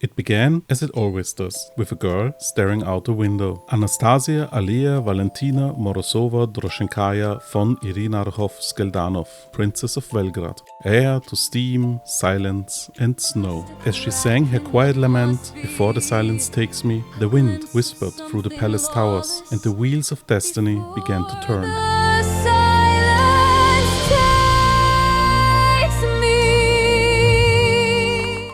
It began as it always does, with a girl staring out a window. Anastasia Alia Valentina Morozova von Skeldanov, Princess of Velgrad, heir to steam, silence, and snow. As she sang her quiet lament, "Before the silence takes me," the wind whispered through the palace towers, and the wheels of destiny began to turn.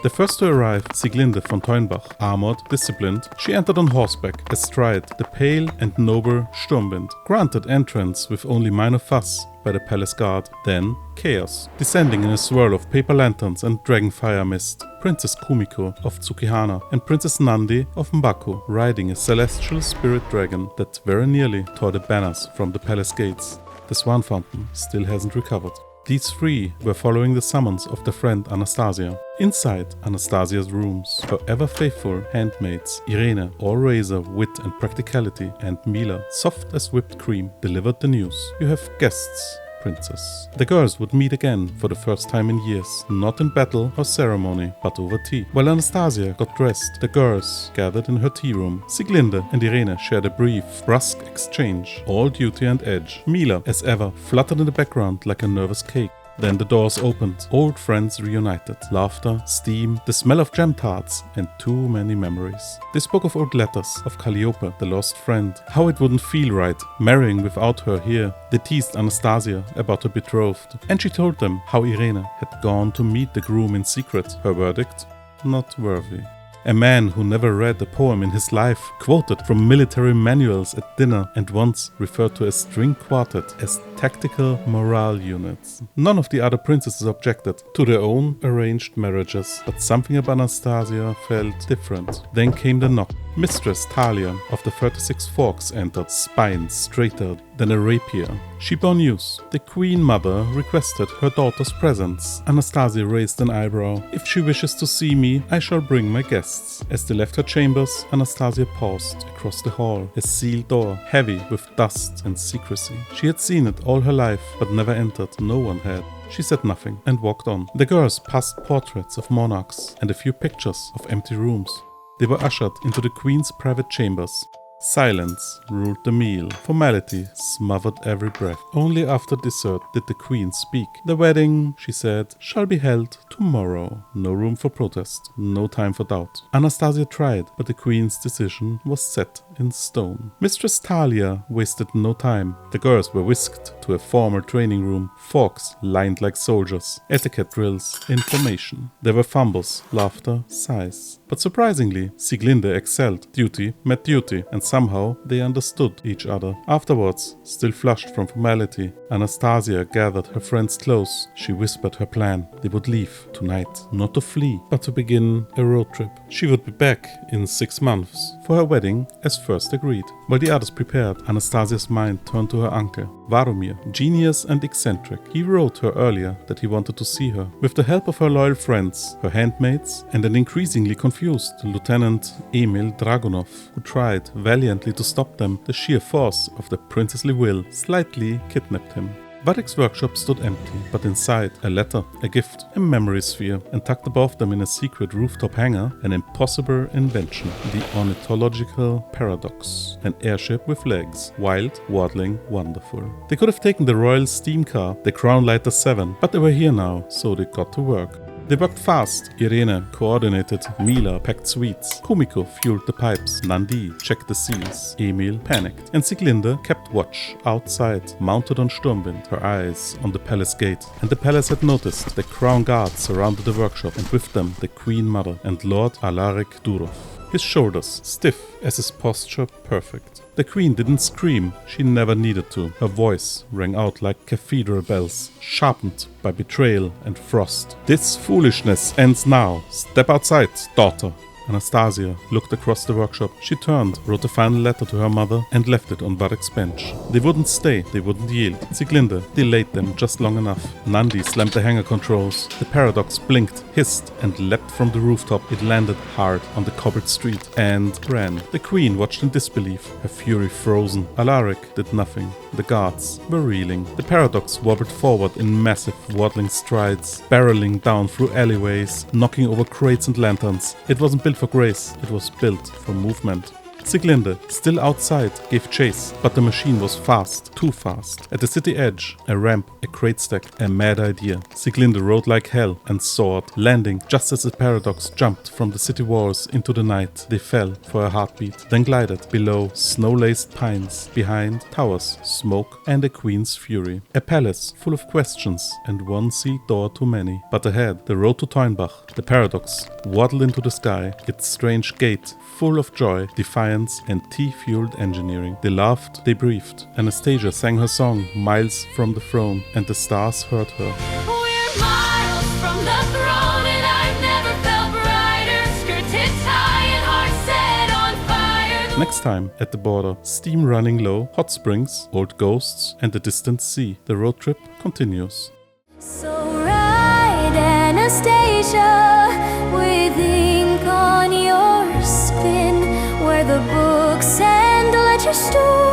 The first to arrive, Sieglinde von Theunbach, armored, disciplined, she entered on horseback, astride the pale and noble Sturmwind, granted entrance with only minor fuss by the palace guard. Then chaos, descending in a swirl of paper lanterns and dragonfire mist. Princess Kumiko of Tsukihana and Princess Nandi of M'baku, riding a celestial spirit dragon that very nearly tore the banners from the palace gates. The swan fountain still hasn't recovered. These three were following the summons of their friend Anastasia. Inside Anastasia's rooms, her ever-faithful handmaids, Irene, all razor, wit and practicality, and Mila, soft as whipped cream, delivered the news. "You have guests, Princess." The girls would meet again for the first time in years, not in battle or ceremony, but over tea. While Anastasia got dressed, the girls gathered in her tea room. Sieglinde and Irene shared a brief, brusque exchange, all duty and edge. Mila, as ever, fluttered in the background like a nervous cake. Then the doors opened, old friends reunited. Laughter, steam, the smell of jam tarts, and too many memories. They spoke of old letters, of Calliope, the lost friend, how it wouldn't feel right marrying without her here. They teased Anastasia about her betrothed, and she told them how Irene had gone to meet the groom in secret. Her verdict? Not worthy. A man who never read a poem in his life, quoted from military manuals at dinner, and once referred to a string quartet as tactical morale units. None of the other princesses objected to their own arranged marriages, but something about Anastasia felt different. Then came the knock. Mistress Talia of the 36 Forks entered, spine straighter than a rapier. She bore news. The Queen Mother requested her daughter's presence. Anastasia raised an eyebrow. "If she wishes to see me, I shall bring my guests." As they left her chambers, Anastasia paused across the hall, a sealed door, heavy with dust and secrecy. She had seen it all her life, but never entered. No one had. She said nothing and walked on. The girls passed portraits of monarchs and a few pictures of empty rooms. They were ushered into the queen's private chambers. Silence ruled the meal. Formality smothered every breath. Only after dessert did the queen speak. "The wedding," she said, "shall be held tomorrow." No room for protest, no time for doubt. Anastasia tried, but the queen's decision was set in stone. Mistress Talia wasted no time. The girls were whisked to a formal training room. Forks lined like soldiers. Etiquette drills, information. There were fumbles, laughter, sighs. But surprisingly, Sieglinde excelled. Duty met duty, and somehow they understood each other. Afterwards, still flushed from formality, Anastasia gathered her friends close. She whispered her plan. They would leave tonight, not to flee, but to begin a road trip. She would be back in 6 months for her wedding, as first agreed. While the others prepared, Anastasia's mind turned to her uncle, Varomir, genius and eccentric. He wrote her earlier that he wanted to see her. With the help of her loyal friends, her handmaids, and an increasingly confused Lieutenant Emil Dragunov, who tried valiantly to stop them, the sheer force of the princessly will slightly kidnapped him. Vadek's workshop stood empty, but inside, a letter, a gift, a memory sphere, and tucked above them in a secret rooftop hangar, an impossible invention, the ornithological paradox. An airship with legs, wild, waddling, wonderful. They could have taken the Royal Steam Car, the Crown Lighter 7, but they were here now, so they got to work. They worked fast. Irene coordinated, Mila packed sweets, Kumiko fueled the pipes, Nandi checked the seals, Emil panicked, and Sieglinde kept watch outside, mounted on Sturmwind, her eyes on the palace gate. And the palace had noticed. The crown guards surrounded the workshop, and with them the Queen Mother and Lord Alaric Durov. His shoulders stiff as his posture perfect. The queen didn't scream, she never needed to. Her voice rang out like cathedral bells, sharpened by betrayal and frost. "This foolishness ends now. Step outside, daughter." Anastasia looked across the workshop. She turned, wrote a final letter to her mother, and left it on Vadek's bench. They wouldn't stay, they wouldn't yield. Sieglinde delayed them just long enough. Nandi slammed the hangar controls. The paradox blinked, hissed, and leapt from the rooftop. It landed hard on the cobbled street and ran. The queen watched in disbelief, her fury frozen. Alaric did nothing. The guards were reeling. The paradox wobbled forward in massive waddling strides, barreling down through alleyways, knocking over crates and lanterns. It wasn't built built for grace, it was built for movement. Sieglinde, still outside, gave chase, but the machine was fast, too fast. At the city edge, a ramp, a crate stack, a mad idea. Sieglinde rode like hell and soared, landing just as the paradox jumped from the city walls into the night. They fell for a heartbeat, then glided below snow-laced pines, behind towers, smoke, and a queen's fury. A palace full of questions and one sealed door too many. But ahead, the road to Theunbach, the paradox, waddled into the sky, its strange gate full of joy, defiance, and tea-fueled engineering. They laughed, they breathed. Anastasia sang her song miles from the throne, and the stars heard her. We're miles from the throne, and I've never felt brighter. Skirts hits high and hearts set on fire. Next time, at the border, steam running low, hot springs, old ghosts, and the distant sea. The road trip continues. So ride, Anastasia, with ink on your skin, where the books and let your story